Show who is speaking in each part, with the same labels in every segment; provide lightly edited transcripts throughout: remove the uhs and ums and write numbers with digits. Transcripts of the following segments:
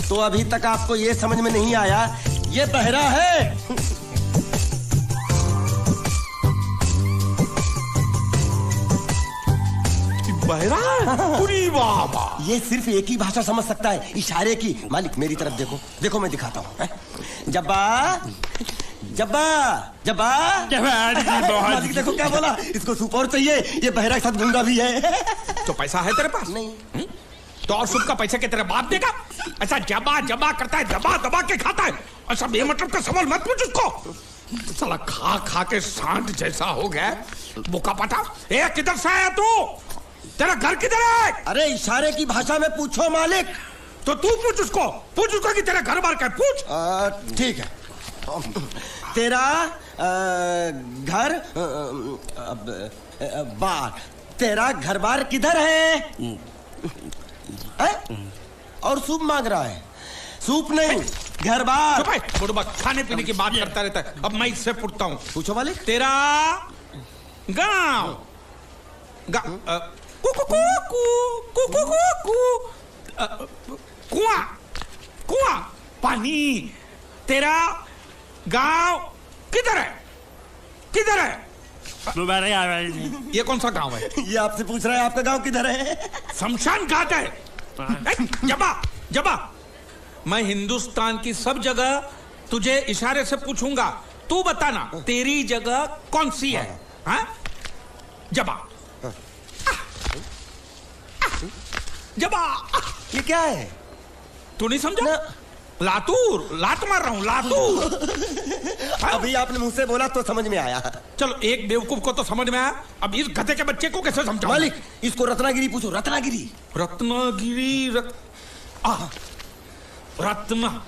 Speaker 1: तो अभी तक आपको ये समझ में नहीं आया ये बहरा है।
Speaker 2: बहरा? पूरी वाह।
Speaker 1: ये सिर्फ एक ही भाषा समझ सकता है, इशारे की। मालिक मेरी तरफ देखो, देखो मैं दिखाता हूँ। जब्बा जब्बा जब्बा। मालिक देखो क्या बोला, इसको सूप और चाहिए। ये बहरा के साथ गूंगा भी है।
Speaker 2: तो पैसा है तेरे पास?
Speaker 1: नहीं।
Speaker 2: तो और सूप का पैसा के तेरे बाप देगा? ऐसा जबा जबा करता है, दबा दबा के खाता है। ऐसा बेमतलब का सवाल मत पूछ उसको। साला खा खा के सांड जैसा हो गया बुका पटा। ए किधर से आया तू? तेरा घर किधर है?
Speaker 1: अरे इशारे की भाषा में पूछो मालिक।
Speaker 2: तो तू पूछ उसको कि तेरा घर बार क्या है, पूछ।
Speaker 1: ठीक है। तेरा घर बार, तेरा घर बार किधर है? और सूप मांग रहा है। सूप नहीं, घर बार।
Speaker 2: चुप है, बुढ़बा खाने पीने की बात करता रहता है। अब मैं इससे पूछता हूँ।
Speaker 1: पूछो मालिक।
Speaker 2: तेरा गाँव कुआं कुआं पानी, तेरा गांव किधर है? किधर है? ये कौन सा गांव है?
Speaker 1: ये आपसे पूछ रहा है आपका गांव किधर है?
Speaker 2: शमशान घाट है। जबा जबा, मैं हिंदुस्तान की सब जगह तुझे इशारे से पूछूंगा, तू बताना तेरी जगह कौन सी है? हाँ? जबा जबा।
Speaker 1: ये क्या है?
Speaker 2: तू नहीं समझा? लातूर, लात मार रहा हूं, लातूर।
Speaker 1: अभी आपने मुंह से बोला तो समझ में आया।
Speaker 2: चलो एक बेवकूफ को तो समझ में आया, अब इस गधे के बच्चे को कैसे समझाऊं?
Speaker 1: मालिक इसको रत्नागिरी पूछो। रत्नागिरी।
Speaker 2: रत्नागिरी रत्न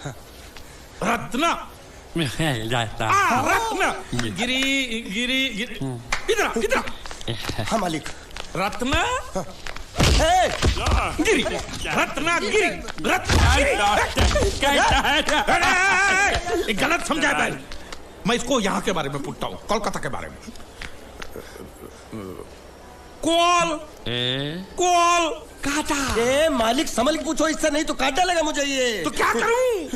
Speaker 2: रत्न रत्न गिरी गिरी इधर इधर।
Speaker 1: हाँ मालिक।
Speaker 2: रत्न गिरी, रत्नागिरी, रत्नागिरी। गलत समझा है। मैं इसको यहाँ के बारे में पूछता हूँ, कोलकाता के बारे में। कोल कोल काटा।
Speaker 1: मालिक समझ के पूछो, इससे नहीं तो काट डालेगा मुझे ये।
Speaker 2: तो क्या करूं?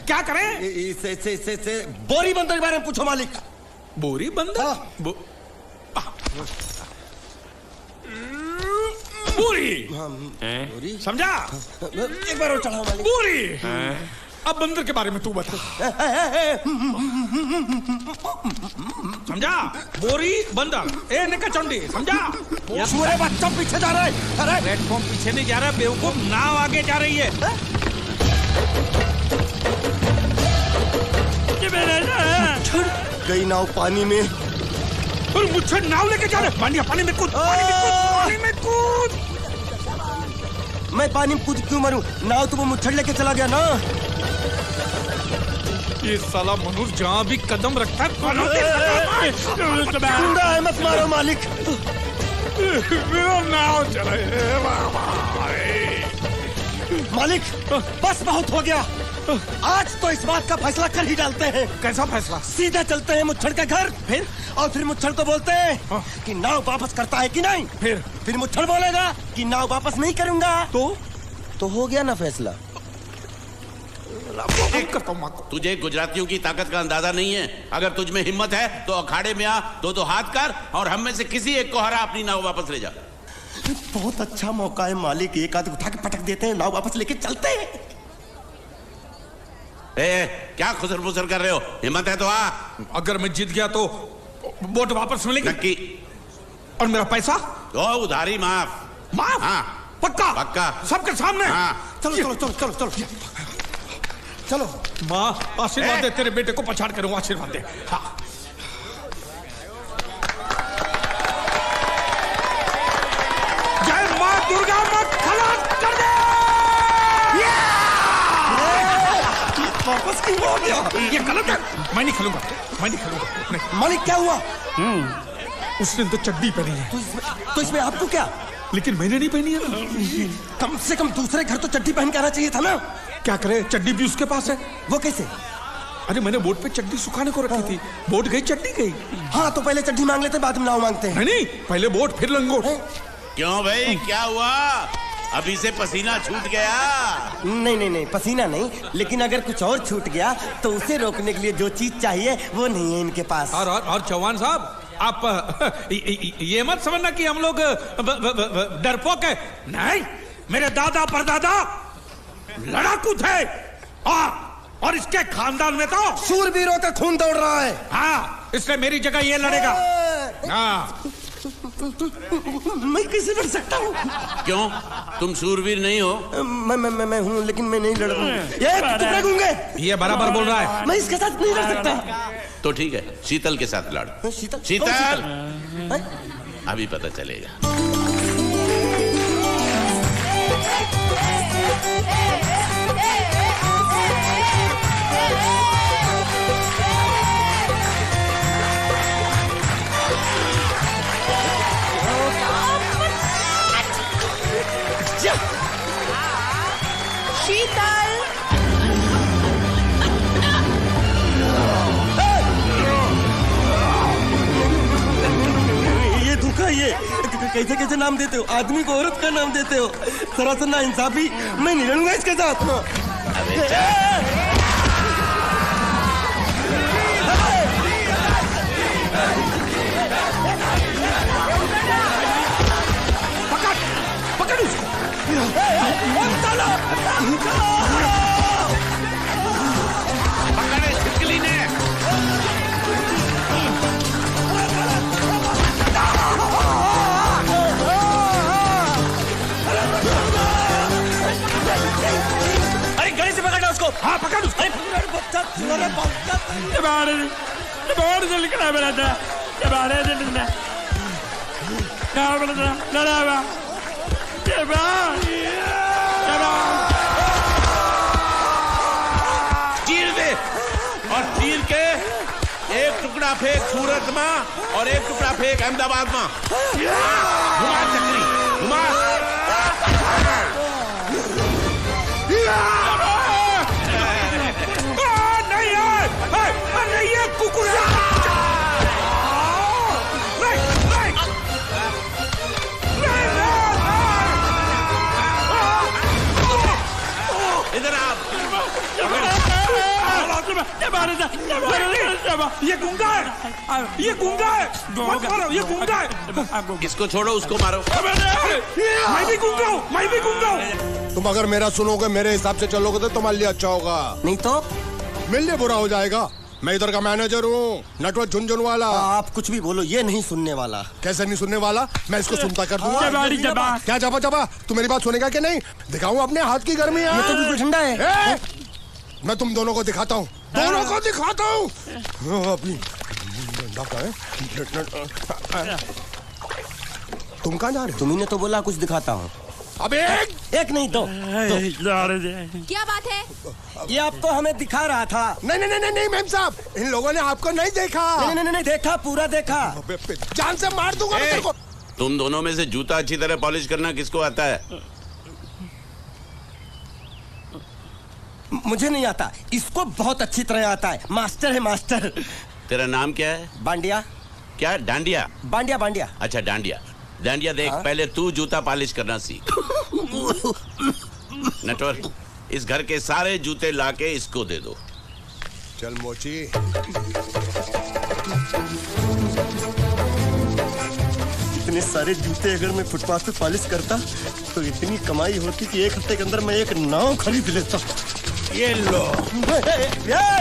Speaker 2: क्या करें?
Speaker 1: इसे बोरी बंदर के बारे में पूछो मालिक।
Speaker 2: बोरी बंदर? पूरी समझा?
Speaker 1: एक बार और चढ़ाओ मालिक।
Speaker 2: पूरी। अब बंदर के बारे में तू बता। समझा? बोरी बंदर। ए निका चंडी, समझा?
Speaker 1: सूरे बच्चा पीछे जा रहा है। अरे
Speaker 2: प्लेटफॉर्म पीछे नहीं जा रहा बेवकूफ, नाव आगे जा रही है।
Speaker 1: गई नाव पानी में।
Speaker 2: और मुझे नाव लेके जा रहे। पानी में कूद, पानी में कूद।
Speaker 1: मैं पानी में कूद क्यों मरूं? नाव तो वो मुच्छड़ लेके चला गया ना।
Speaker 2: ये साला मनुष्य जहाँ भी कदम रखता है
Speaker 1: गुंडा है, मत मारो मालिक।
Speaker 2: नाव चले।
Speaker 1: मालिक बस बहुत हो गया। आज तो इस बात का फैसला कर ही डालते हैं।
Speaker 2: कैसा फैसला?
Speaker 1: सीधा चलते हैं मुच्छड़ के घर। फिर मुच्छड़ को बोलते हैं कि नाव वापस करता है कि नहीं। फिर मुच्छड़ बोलेगा कि नाव वापस नहीं करूंगा। तो हो गया ना फैसला।
Speaker 3: तुझे गुजरातियों की ताकत का अंदाजा नहीं है। अगर तुझ में हिम्मत है तो अखाड़े में आ, दो हाथ कर और हम में से किसी एक को हरा अपनी नाव वापस ले जा।
Speaker 1: बहुत अच्छा मौका है मालिक, एक आदमी उठा के पटक देते हैं, नाव वापस लेके चलते हैं।
Speaker 3: क्या खुसर फुसर कर रहे हो? हिम्मत है तो आ।
Speaker 2: अगर मैं जीत गया तो बोट वापस मिलेगी?
Speaker 3: नक्की।
Speaker 2: और मेरा पैसा?
Speaker 3: तो उधारी माफ।
Speaker 2: माफ?
Speaker 3: हाँ
Speaker 2: पक्का?
Speaker 3: पक्का।
Speaker 2: सबके सामने?
Speaker 3: हाँ।
Speaker 2: चलो। माँ आशीर्वाद दे, तेरे बेटे को पछाड़ करूंगा, आशीर्वाद दे। हाँ। जय माँ दुर्गा, मत खलास कर दे।
Speaker 1: वापस क्यों हो गया?
Speaker 2: ये गलत है। मैं नहीं खेलूंगा।
Speaker 1: मालिक क्या हुआ?
Speaker 2: उसने तो चड्डी पहनी है।
Speaker 1: तो इसमें आपको क्या?
Speaker 2: लेकिन मैंने नहीं पहनी है।
Speaker 1: कम से कम दूसरे घर तो चड्डी पहन के आना चाहिए था ना।
Speaker 2: क्या करे, चड्डी भी उसके पास है।
Speaker 1: वो कैसे?
Speaker 2: अरे मैंने बोट पे चड्डी सुखाने को रखी थी, बोट गई चड्डी गई।
Speaker 1: हाँ तो पहले चड्डी मांग लेते, बाद में नाव मांगते हैं।
Speaker 2: नहीं, पहले बोट फिर लंगोट।
Speaker 3: क्यों भाई, क्या हुआ? अभी से पसीना छूट गया।
Speaker 1: नहीं नहीं नहीं, पसीना नहीं, लेकिन अगर कुछ और छूट गया तो उसे रोकने के लिए जो चीज चाहिए वो नहीं है इनके पास।
Speaker 2: और चौहान साहब, आप ये मत समझना कि हम लोग डरपोक है। नहीं, मेरे दादा परदादा लड़ाकू थे और इसके खानदान में तो
Speaker 1: शूरवीरों का खून दौड़ रहा है।
Speaker 2: हाँ, इसलिए मेरी जगह ये लड़ेगा। हाँ।
Speaker 1: मैं कैसे लड़ सकता हूँ?
Speaker 3: क्यों, तुम शूरवीर नहीं हो?
Speaker 1: मैं हूँ, लेकिन मैं नहीं लड़ूंगा। गूंगे
Speaker 2: ये बराबर बोल रहा है।
Speaker 1: मैं इसके साथ नहीं लड़ सकता।
Speaker 3: तो ठीक है, शीतल के साथ लड़।
Speaker 1: शीतल?
Speaker 3: शीतल, अभी पता चलेगा।
Speaker 4: शीतल,
Speaker 1: ये धोखा, ये कैसे कैसे नाम देते हो? आदमी को औरत का नाम देते हो, सरासर ना इंसाफी। मैं नहीं लड़ूंगा इसके साथ।
Speaker 2: पकड़ उसको।
Speaker 3: पकड़े शिकली ने।
Speaker 1: अरे गले से पकड़ना उसको।
Speaker 2: हाँ, पकड़ उसको।
Speaker 3: चीर दे, और चीर के एक टुकड़ा फेंक सूरत में और एक टुकड़ा फेंक अहमदाबाद में। घुमा चक्री, घुमा।
Speaker 2: नहीं है कुकुर।
Speaker 3: इधर आप।
Speaker 2: ये गूंगा है, ये गूंगा है। मत मारो, ये गूंगा है।
Speaker 3: इसको छोड़ो, उसको मारो।
Speaker 2: मैं भी गूंगा हूँ, मैं भी गूंगा हूँ।
Speaker 5: तुम अगर मेरा सुनोगे, मेरे हिसाब से चलोगे तो तुम्हारे लिए अच्छा होगा,
Speaker 1: नहीं तो
Speaker 5: मेरे लिए बुरा हो जाएगा। मैं इधर का मैनेजर हूँ, नटवर झुनझुनवाला।
Speaker 1: आप कुछ भी बोलो, ये नहीं सुनने वाला।
Speaker 5: कैसे नहीं सुनने वाला? मैं इसको सुनता कर दूंगा। क्या जबा जबा? तू मेरी बात सुनेगा कि नहीं? दिखाऊं अपने हाथ की गर्मी?
Speaker 1: ये तो बिल्कुल ठंडा है।
Speaker 5: मैं तुम दोनों को दिखाता हूँ, दोनों को दिखाता हूँ। अभी तुम कहाँ जा रहे हो?
Speaker 1: तुम्ही ने तो बोला कुछ दिखाता हूँ।
Speaker 5: अब
Speaker 1: एक नहीं, दो।
Speaker 4: क्या बात है?
Speaker 1: ये आपको हमें दिखा रहा था।
Speaker 5: नहीं नहीं नहीं नहीं मैम साहब, इन लोगों ने आपको नहीं देखा।
Speaker 1: नहीं नहीं नहीं, देखा, पूरा देखा।
Speaker 5: जान से मार दूंगा मैं तेरे को।
Speaker 3: तुम दोनों में से जूता अच्छी तरह पॉलिश करना किसको आता है?
Speaker 1: मुझे नहीं आता, इसको बहुत अच्छी तरह आता है। मास्टर है, मास्टर।
Speaker 3: तेरा नाम क्या है?
Speaker 1: बांडिया।
Speaker 3: क्या? डांडिया?
Speaker 1: बांडिया बांडिया।
Speaker 3: अच्छा, डांडिया। डांडिया देख, पहले तू जूता पॉलिश करना सीख। नटवर, इस घर के सारे जूते लाके इसको दे दो।
Speaker 5: चल मोची।
Speaker 1: इतने सारे जूते अगर मैं फुटपाथ पे पॉलिश करता तो इतनी कमाई होती कि एक हफ्ते के अंदर मैं एक नाव खरीद लेता।
Speaker 5: ये लो,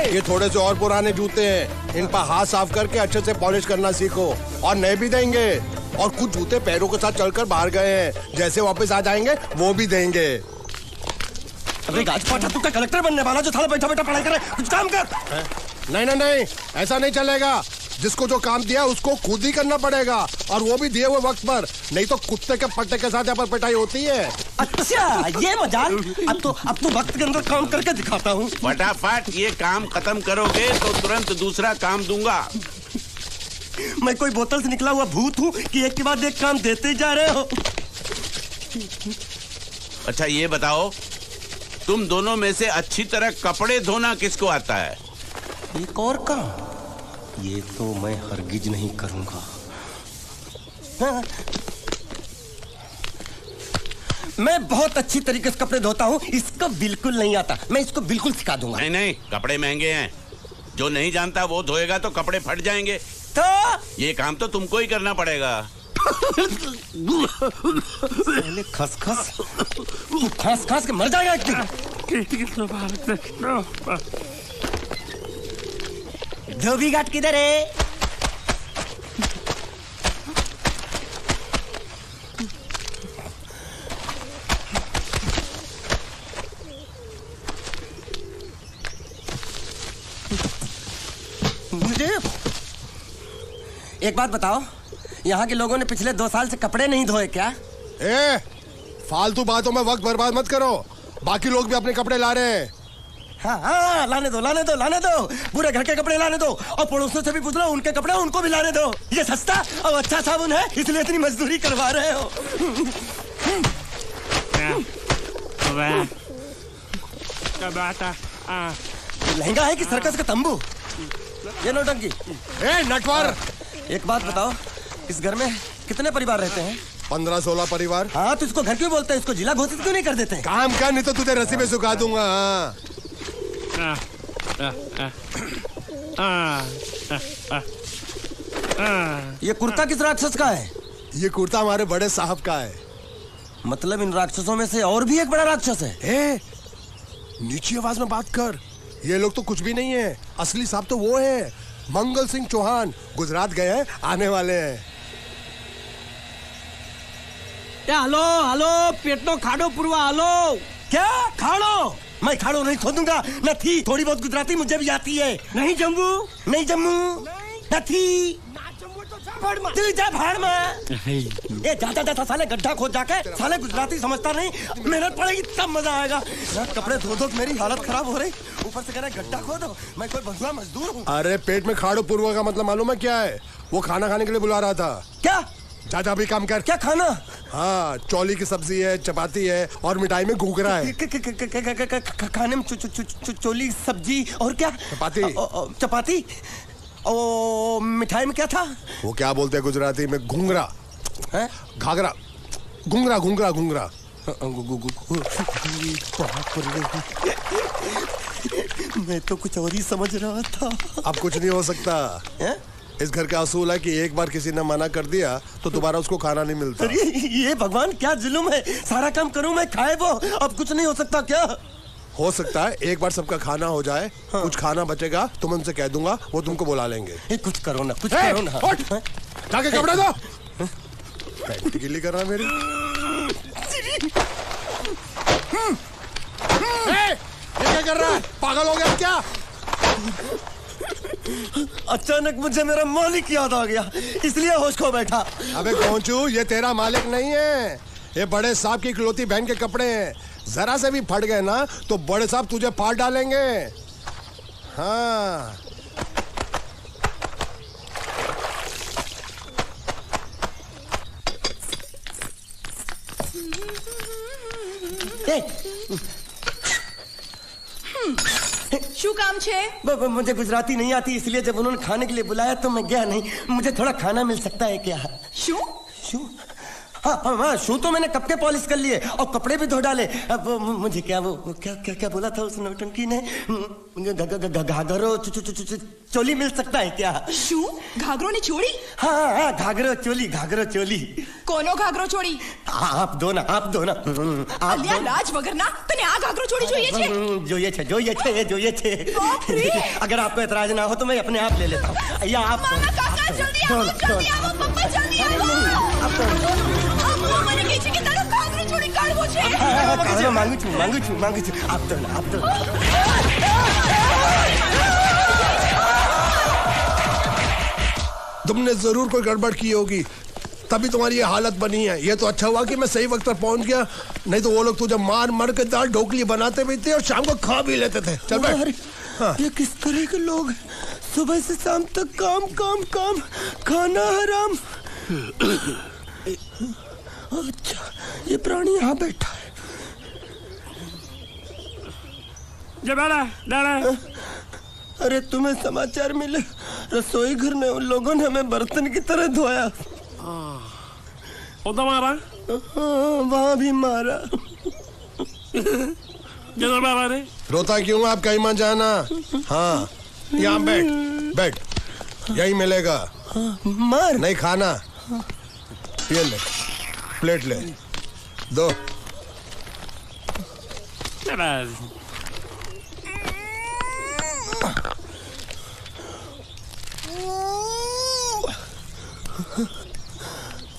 Speaker 5: ये थोड़े से और पुराने जूते हैं, इन पर हाथ साफ करके अच्छे से पॉलिश करना सीखो। और नए भी देंगे, और कुछ जूते पैरों के साथ चलकर बाहर गए हैं, जैसे वापस आ जाएंगे वो भी देंगे।
Speaker 1: अबे गाजपाटा, तू क्या कलेक्टर बनने वाला जो थाला बैठा बैठा पढ़ाई करे? कुछ काम कर।
Speaker 5: नहीं नहीं नहीं, ऐसा नहीं चलेगा। जिसको जो काम दिया उसको खुद ही करना पड़ेगा, और वो भी दिए हुए वक्त पर, नहीं तो कुत्ते के पट्टे के साथ यहाँ पर पिटाई होती है।
Speaker 1: अच्छा, ये मजाक। अब तो वक्त के अंदर काम करके दिखाता हूँ।
Speaker 3: फटाफट ये काम खत्म करोगे तो तुरंत दूसरा काम दूंगा।
Speaker 1: मैं कोई बोतल से निकला हुआ भूत हूँ कि एक के बाद एक काम देते जा रहे हो?
Speaker 3: अच्छा ये बताओ, तुम दोनों में से अच्छी तरह कपड़े धोना किसको आता है?
Speaker 1: एक और काम? ये तो मैं हरगिज नहीं करूंगा। हाँ। मैं बहुत अच्छी तरीके से कपड़े धोता हूँ, इसको बिल्कुल नहीं आता। मैं इसको बिल्कुल सिखा दूंगा।
Speaker 3: नहीं नहीं, कपड़े महंगे हैं, जो नहीं जानता वो धोएगा तो कपड़े फट जाएंगे।
Speaker 1: तो
Speaker 3: ये काम तो तुमको ही करना पड़ेगा।
Speaker 1: खस खस खस खस के मर जाएगा एक दिन। धोबी घाट किधर है? मुझे एक बात बताओ, यहाँ के लोगों ने पिछले 2 साल से कपड़े नहीं धोए क्या?
Speaker 5: ए, फालतू बातों में वक्त बर्बाद मत करो। बाकी लोग भी अपने कपड़े ला रहे हैं।
Speaker 1: हाँ, लाने दो लाने दो लाने दो, पूरे घर के कपड़े लाने दो, और पड़ोसियों से भी पूछ लो, उनके कपड़े उनको भी लाने दो। ये सस्ता और अच्छा साबुन है, इसलिए इतनी मजदूरी करवा रहे हो। लहंगा है कि सर्कस का तंबू? ये नौटंकी।
Speaker 5: ए नटवर,
Speaker 1: एक बात बताओ, इस घर में कितने परिवार रहते हैं?
Speaker 5: 15-16 परिवार।
Speaker 1: हाँ, तो इसको घर क्यों बोलते हैं? इसको जिला घोषित क्यों नहीं कर देते?
Speaker 5: काम कर, नहीं तो तुझे रस्सी में सुखा दूंगा।
Speaker 1: ये कुर्ता किस राक्षस का है?
Speaker 5: ये कुर्ता हमारे बड़े साहब का है।
Speaker 1: मतलब इन राक्षसों में से और भी एक बड़ा राक्षस है?
Speaker 5: ए, नीची आवाज में बात कर। ये लोग तो कुछ भी नहीं है, असली साहब तो वो है, मंगल सिंह चौहान। गुजरात गए हैं, आने वाले हैं।
Speaker 1: हेलो हेलो, पेटनो खाड़ो पुरवा। हेलो, क्या खाड़ो? मैं खाड़ो नहीं खोदूंगा। न थी, थोड़ी बहुत गुजराती मुझे भी आती है। नहीं जम्मू, नहीं जम्मू, न थी। तू जा भाड़ में। ये जाता जाता साले गड्ढा खोद जाके, साले गुजराती समझता नहीं। मेहनत पड़ेगी तब मजा आएगा। कपड़े धो धो मेरी हालत खराब हो रही, ऊपर से कह रहे गड्ढा खोदो। मैं कोई बंधुआ मजदूर हूँ?
Speaker 5: अरे पेट में खाड़ो पूर्वा का मतलब मालूम है क्या है? वो खाना खाने के लिए बुला रहा था।
Speaker 1: क्या?
Speaker 5: जा भी काम कर।
Speaker 1: क्या खाना?
Speaker 5: हाँ, चौली की सब्जी है, चपाती है और मिठाई में घूघरा है।
Speaker 1: खाने में चोली सब्जी और क्या?
Speaker 5: चपाती।
Speaker 1: चपाती। ओ, मिठाई में क्या था?
Speaker 5: वो क्या बोलते हैं गुजराती में? घूंघरा
Speaker 1: है?
Speaker 5: घाघरा, घूंघरा घूंघरा घूंघरा।
Speaker 1: मैं तो कुछ और ही समझ रहा था।
Speaker 5: अब कुछ नहीं हो सकता
Speaker 1: है?
Speaker 5: इस घर का असूल है कि एक बार किसी ने मना कर दिया तो दोबारा उसको खाना नहीं मिलता।
Speaker 1: ये भगवान क्या जुल्म है? सारा काम करूं मैं, खाए वो। अब कुछ नहीं हो सकता क्या?
Speaker 5: हो सकता है एक बार सबका खाना हो जाए। हाँ। कुछ खाना बचेगा तो मैं उनसे कह दूंगा, वो तुमको बुला लेंगे।
Speaker 1: कुछ करो ना, कुछ करो ना।
Speaker 5: जाके कपड़े दो। पैंट गिल्ली कर रहा मेरी। ये क्या कर रहा है? पागल हो गया क्या?
Speaker 1: अचानक मुझे मेरा मालिक याद आ गया, इसलिए होश खो बैठा।
Speaker 5: अबे कौनचू, ये तेरा मालिक नहीं है, ये बड़े साहब की इकलौती बहन के कपड़े हैं। जरा से भी फट गए ना तो बड़े साहब तुझे फाड़ डालेंगे। हाँ,
Speaker 4: શું કામ છે?
Speaker 1: मुझे गुजराती नहीं आती, इसलिए जब उन्होंने खाने के लिए बुलाया तो मैं गया नहीं। मुझे थोड़ा खाना मिल सकता है क्या?
Speaker 4: શું?
Speaker 1: शू? हाँ, शू तो मैंने कब के पॉलिश कर लिए और कपड़े भी धो डाले। अब मुझे क्या वो क्या क्या क्या बोला था उस नौटंकी ने? घाघरो चोली मिल सकता है क्या?
Speaker 4: શું? ઘાઘરો ને ચોળી?
Speaker 1: हाँ, घाघरो चोली, घाघरो चोली।
Speaker 4: કોનો ઘાઘરો ચોળી?
Speaker 1: आप दो ना, आप दो ना।
Speaker 4: અલ્યા લાજ વગરના, તને આ ઘાઘરો ચોળી જોઈએ છે?
Speaker 1: જોઈએ છે।
Speaker 4: बाप रे!
Speaker 1: अगर आपको एतराज ना हो तो मैं अपने आप ले लेता हूँ। या आप
Speaker 4: મામા કાકા જલ્દી આવો, જલ્દી આવો, પપ્પા જલ્દી આવો। અમ્મા મને કહે છે કે તારો ઘાઘરો ચોળી કાઢવો છે।
Speaker 1: मांगू छू। आप दो ना, आप दो।
Speaker 5: तुमने जरूर कोई गड़बड़ की होगी, तभी तुम्हारी ये हालत बनी है। ये तो अच्छा हुआ कि मैं सही वक्त पर पहुंच गया, नहीं तो वो लोग तुझे मार के दाल ढोकली बनाते भी थे और शाम को खा भी लेते थे। चल बैठ। हाँ।
Speaker 1: ये किस तरह के लोग हैं? सुबह से शाम तक काम काम काम, खाना हराम। अच्छा, ये प्राणी यहाँ बैठा है। अरे तुम्हें समाचार मिले? रसोई घर में उन लोगों ने हमें बर्तन की तरह धोया। वहाँ भी मारा।
Speaker 3: बाबा ने
Speaker 5: रोता क्यों? आप कहीं मत जाना। हाँ, यहाँ बैठ बैठ, यही मिलेगा।
Speaker 1: मार
Speaker 5: नहीं खाना, ये ले, प्लेट ले, दो।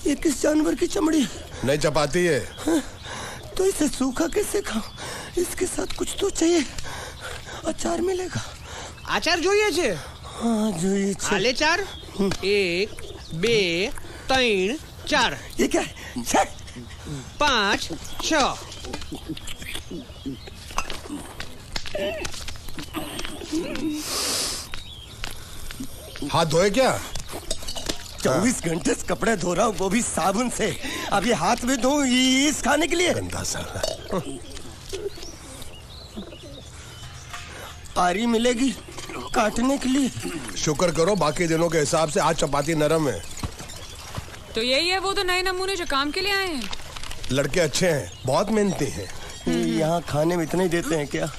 Speaker 1: ये किस जानवर की चमड़ी?
Speaker 5: नहीं चपाती है।
Speaker 1: तो इसे सूखा कैसे खाऊं? इसके साथ कुछ तो चाहिए। अचार मिलेगा?
Speaker 6: આચાર જોઈએ છે?
Speaker 1: हाँ જોઈએ છે।
Speaker 6: આલે ચાર 1 2 3 4
Speaker 1: ये क्या है? छे!
Speaker 6: 5 6
Speaker 5: हाथ धोए क्या?
Speaker 1: 24 घंटे से कपड़े धो रहा हूँ, वो भी साबुन से। अब ये हाथ में धो इस खाने के लिए?
Speaker 5: गंदा साला।
Speaker 1: आरी मिलेगी काटने के लिए?
Speaker 5: शुक्र करो बाकी दिनों के हिसाब से आज चपाती नरम है।
Speaker 7: तो यही है वो तो नए नमूने जो काम के लिए आए हैं।
Speaker 5: लड़के अच्छे हैं, बहुत मेहनती हैं।
Speaker 1: यहाँ खाने में इतना ही देते हैं क्या?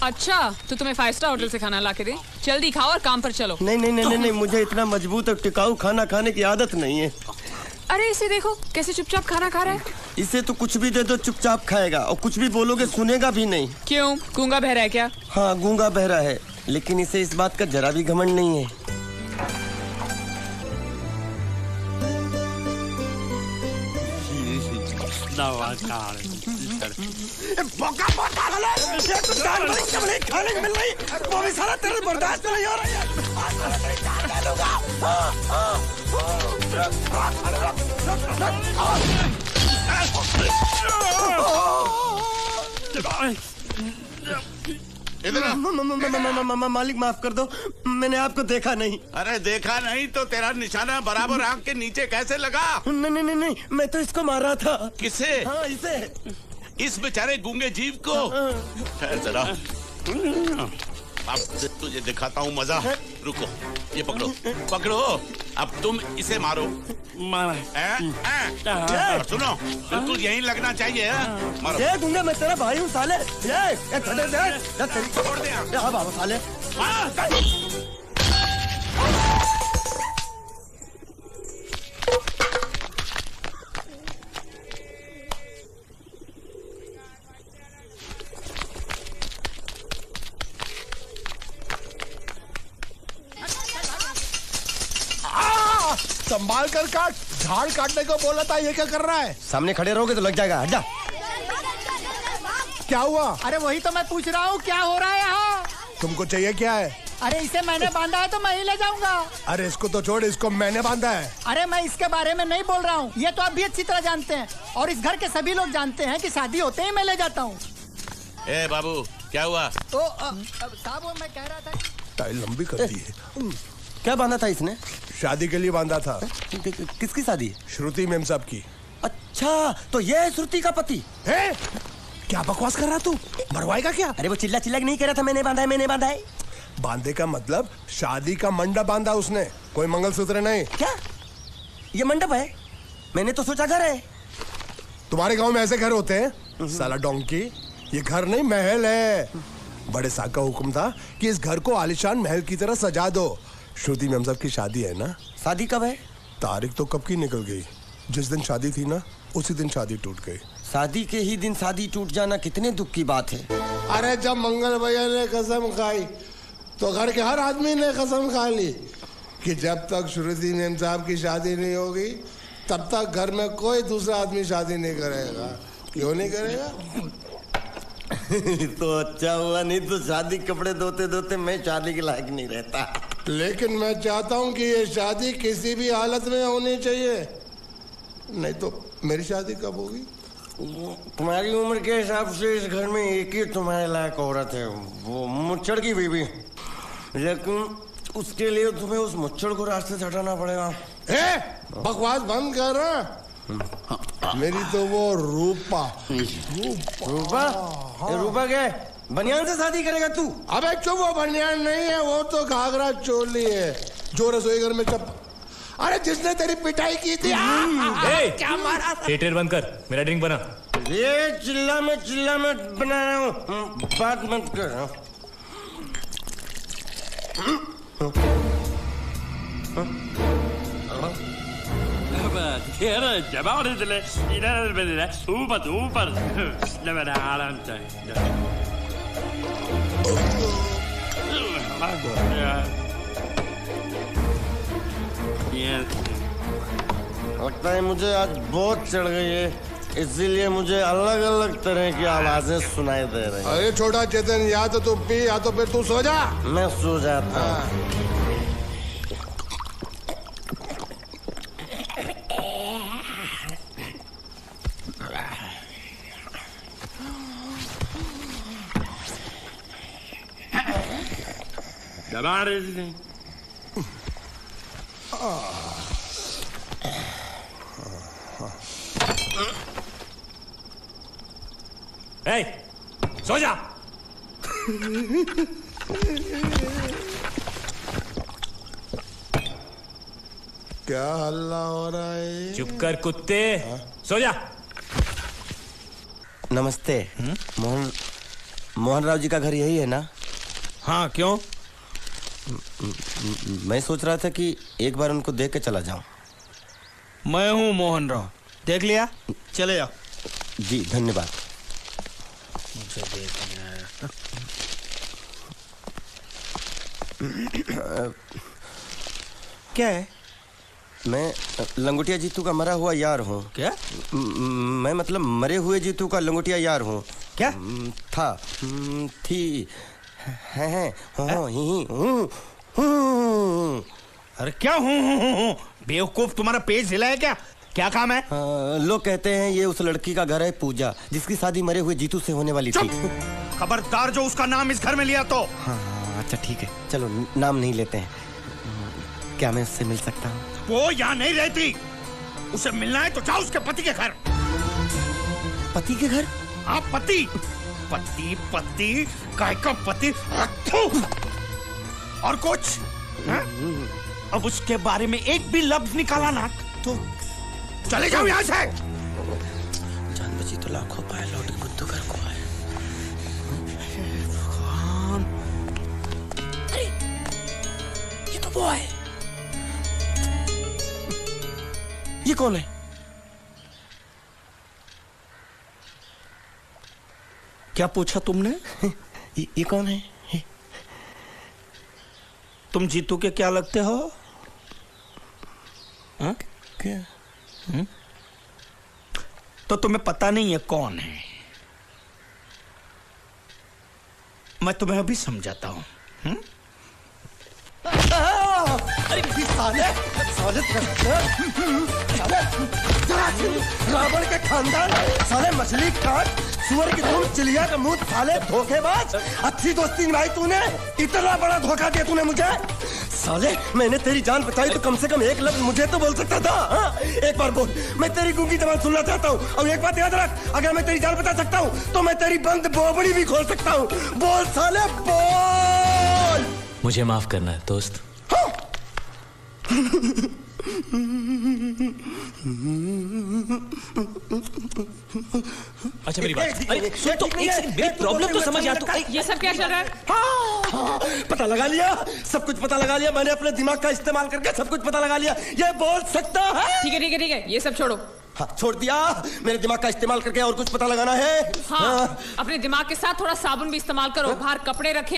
Speaker 7: अच्छा तो तुम्हें 5 स्टार होटल से खाना ला के दे? जल्दी खाओ और काम पर चलो।
Speaker 1: नहीं नहीं नहीं नहीं, मुझे इतना मजबूत और टिकाऊ खाना खाने की आदत नहीं है।
Speaker 7: अरे इसे देखो कैसे चुपचाप खाना खा रहा है।
Speaker 1: इसे तो कुछ भी दे दो चुपचाप खाएगा, और कुछ भी बोलोगे सुनेगा भी नहीं।
Speaker 7: क्यों, गूंगा बहरा है क्या?
Speaker 1: हाँ गूंगा बहरा है, लेकिन इसे इस बात का जरा भी घमंड नहीं है। खाने को मिल रही, वो भी सारा तेरे बर्दाश्त नहीं हो रही है। मालिक माफ कर दो, मैंने आपको देखा नहीं।
Speaker 3: अरे देखा नहीं तो तेरा निशाना बराबर आंख के नीचे कैसे लगा?
Speaker 1: नहीं नहीं नहीं, मैं तो इसको मार रहा था।
Speaker 3: किसे?
Speaker 1: हाँ इसे।
Speaker 3: इस बेचारे गूंगे जीव को? ठहर जरा, अब तुझे दिखाता हूँ मजा। रुको, ये पकड़ो पकड़ो, अब तुम इसे मारो। सुनो, बिल्कुल यहीं लगना चाहिए। मारो।
Speaker 1: ये गूंगा, मैं तेरा भाई हूँ साले। ये
Speaker 3: छोड़ दे।
Speaker 1: हाँ बाबा साले।
Speaker 5: संभाल कर काट, झाड़ काटने को बोला था, ये क्या कर रहा है?
Speaker 1: सामने खड़े रहोगे तो लग जाएगा। हट जा।
Speaker 5: क्या हुआ?
Speaker 8: अरे वही तो मैं पूछ रहा हूँ, क्या हो रहा है यहाँ?
Speaker 5: तुमको चाहिए क्या है?
Speaker 8: अरे इसे मैंने बांधा है तो मैं ही ले जाऊंगा।
Speaker 5: अरे इसको तो छोड़, इसको मैंने बांधा है।
Speaker 8: अरे मैं इसके बारे में नहीं बोल रहा हूँ, ये तो आप भी अच्छी तरह जानते हैं, और इस घर के सभी लोग जानते हैं कि शादी होते ही मैं ले जाता हूँ।
Speaker 3: ए बाबू, क्या हुआ?
Speaker 8: तो साहब मैं कह रहा था,
Speaker 5: टाइल लंबी कर दी है।
Speaker 1: क्या बांधा था इसने?
Speaker 5: शादी के लिए बांधा था।
Speaker 1: किसकी शादी?
Speaker 5: श्रुति मेम साहब की।
Speaker 1: अच्छा, तो ये है श्रुति का पति?
Speaker 5: है? क्या बकवास कर रहा तू? मरवाएगा क्या?
Speaker 1: अरे वो चिल्ला चिल्ला नहीं कह रहा था मैंने बांधा है, मैंने बांधा है।
Speaker 5: बांधे का मतलब शादी का मंडप बांधा उसने, कोई मंगलसूत्र नहीं।
Speaker 1: क्या ये मंडप है? मैंने तो सोचा घर है।
Speaker 5: तुम्हारे गांव में ऐसे घर होते हैं? साला डोंकी, ये घर नहीं महल है। बड़े साहब का हुक्म था कि इस घर को आलीशान महल की तरह सजा दो। श्रुति मेम साहब की शादी है ना?
Speaker 1: शादी कब है?
Speaker 5: तारीख तो कब की निकल गई, जिस दिन शादी थी ना उसी दिन शादी टूट गई।
Speaker 1: शादी के ही दिन शादी टूट जाना कितने दुख की बात है।
Speaker 5: अरे जब मंगल भैया ने कसम खाई तो घर के हर आदमी ने कसम खा ली कि जब तक श्रुति मेम साहब की शादी नहीं होगी तब तक घर में कोई दूसरा आदमी शादी नहीं करेगा। क्यों नहीं करेगा?
Speaker 1: तो अच्छा हुआ, नहीं तो शादी कपड़े धोते धोते मैं शादी के लायक नहीं रहता।
Speaker 5: लेकिन मैं चाहता हूँ कि ये शादी किसी भी हालत में होनी चाहिए, नहीं तो मेरी शादी कब होगी?
Speaker 1: तुम्हारी उम्र के हिसाब से इस घर में एक ही तुम्हारे लायक औरत है, वो मुच्छड़ की बीवी। लेकिन उसके लिए तुम्हें उस मुच्छड़ को रास्ते से हटाना पड़ेगा।
Speaker 5: बकवास बंद कर रहा। मेरी तो वो रूपा।
Speaker 1: रूपा? रूपा क्या है? बनियान से शादी करेगा तू?
Speaker 5: अबे चुप, वो बनियान नहीं है, वो तो घाघरा चोली है जो रसोई घर में अरे जिसने तेरी पिटाई की थी
Speaker 2: क्या मारा था?
Speaker 9: थिएटर बंद कर, मेरा ड्रिंक बना।
Speaker 1: ये चिल्ला मत बना रहा हूँ, बात मत कर। लगता है मुझे आज बहुत चढ़ गई है, इसीलिए मुझे अलग अलग तरह की आवाजें सुनाई दे रही हैं।
Speaker 5: अरे छोटा चेतन, या तो तू पी या तो फिर तू सो जा।
Speaker 1: मैं सो जाता हूँ।
Speaker 3: दबा रहे थे।
Speaker 9: सो जा।
Speaker 5: क्या हल्ला हो रहा है?
Speaker 9: चुप कर कुत्ते, सो जा।
Speaker 1: नमस्ते। मोहन राव जी का घर यही है ना?
Speaker 6: हाँ, क्यों?
Speaker 1: मैं सोच रहा था कि एक बार उनको देख के चला जाऊं।
Speaker 6: मैं हूँ मोहन राव, देख लिया? चले जाओ।
Speaker 1: जी धन्यवाद।
Speaker 6: मुझे देखना है। क्या है?
Speaker 1: मैं लंगोटिया जीतू का मरा हुआ यार हूँ।
Speaker 6: क्या?
Speaker 1: मैं मतलब मरे हुए जीतू का लंगोटिया यार हूँ।
Speaker 6: क्या?
Speaker 1: था, थी, है,
Speaker 6: अरे क्या हूँ? बेवकूफ, तुम्हारा पेज हिला है क्या? क्या काम है?
Speaker 1: लोग कहते हैं ये उस लड़की का घर है पूजा, जिसकी शादी मरे हुए जीतू से होने वाली थी।
Speaker 6: खबरदार जो उसका नाम इस घर में लिया तो।
Speaker 1: हाँ, अच्छा ठीक है, चलो नाम नहीं लेते हैं। क्या मैं उससे मिल सकता हूँ?
Speaker 6: वो यहाँ नहीं रहती। उसे मिलना है तो जाओ उसके पति के घर।
Speaker 1: पति के घर?
Speaker 6: हाँ, पति काय का पति। और कुछ है? अब उसके बारे में एक भी लफ्ज निकाला ना तो चले जाओ यहाँ से।
Speaker 1: जान बची तो लाखों पाए, लौट के बुद्धू घर को आए।
Speaker 6: अरे ये तो वो है।
Speaker 1: ये कौन है?
Speaker 6: क्या पूछा तुमने?
Speaker 1: ये कौन है?
Speaker 6: तुम जीतू के क्या लगते हो? हा?
Speaker 1: क्या?
Speaker 6: तो तुम्हें पता नहीं है कौन है? मैं तुम्हें अभी समझाता हूं।
Speaker 1: अरे साले रावण के खानदान, साले मछली काट, सुअर की तुम, चिलिया का मुंह, साले धोखेबाज। अच्छी दोस्ती निभाई तूने, इतना बड़ा धोखा दिया तूने मुझे। साले मैंने तेरी जान बचाई तो कम से कम एक लफ्ज मुझे तो बोल सकता था। हाँ? एक बार बोल, मैं तेरी गूंगी जबान सुनना चाहता हूँ। और एक बात याद रख, अगर मैं तेरी जान बचा सकता हूँ तो मैं तेरी बंद बोबड़ी भी खोल सकता हूँ। बोल साले बोल।
Speaker 9: मुझे माफ करना है दोस्त। अच्छा मेरी बात, अरे सुन तो, एक सेकंड, मेरी प्रॉब्लम तो समझ आ तू।
Speaker 7: ये सब क्या चल रहा है?
Speaker 1: हाँ, पता लगा लिया, सब कुछ पता लगा लिया। मैंने अपने दिमाग का इस्तेमाल करके सब कुछ पता लगा लिया। ये बोल सकता है?
Speaker 7: ठीक है ठीक है ठीक है, ये सब छोड़ो।
Speaker 1: हाँ, छोड़ दिया। मेरे दिमाग का इस्तेमाल करके और कुछ पता लगाना है?
Speaker 7: हाँ, अपने दिमाग के साथ थोड़ा साबुन भी इस्तेमाल करो। बाहर कपड़े रखे